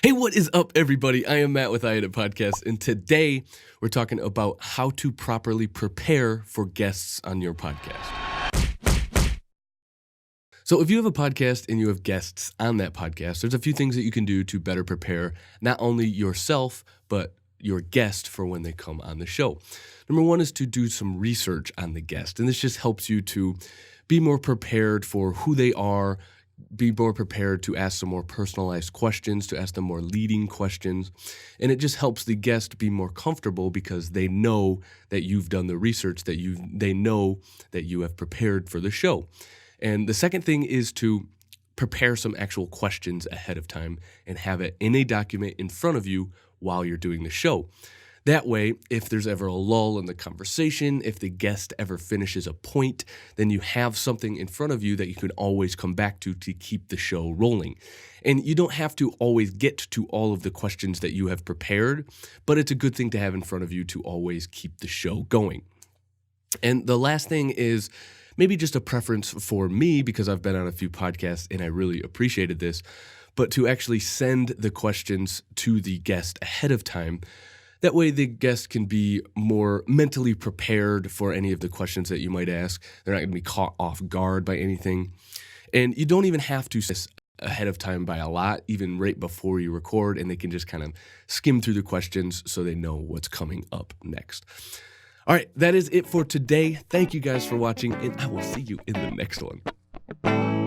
Hey, what is up, everybody? I am Matt with I Edit Podcast, and today we're talking about how to properly prepare for guests on your podcast. So if you have a podcast and you have guests on that podcast, there's a few things that you can do to better prepare not only yourself, but your guest for when they come on the show. Number one is to do some research on the guest, and this just helps you to be more prepared for who they are, be more prepared to ask some more personalized questions, to ask them more leading questions. And it just helps the guest be more comfortable because they know that you've done the research, they know that you have prepared for the show. And the second thing is to prepare some actual questions ahead of time and have it in a document in front of you while you're doing the show. That way, if there's ever a lull in the conversation, if the guest ever finishes a point, then you have something in front of you that you can always come back to keep the show rolling. And you don't have to always get to all of the questions that you have prepared, but it's a good thing to have in front of you to always keep the show going. And the last thing is maybe just a preference for me, because I've been on a few podcasts and I really appreciated this, but to actually send the questions to the guest ahead of time. That way the guest can be more mentally prepared for any of the questions that you might ask. They're not going to be caught off guard by anything. And you don't even have to say ahead of time by a lot, even right before you record, and they can just kind of skim through the questions so they know what's coming up next. All right, that is it for today. Thank you guys for watching, and I will see you in the next one.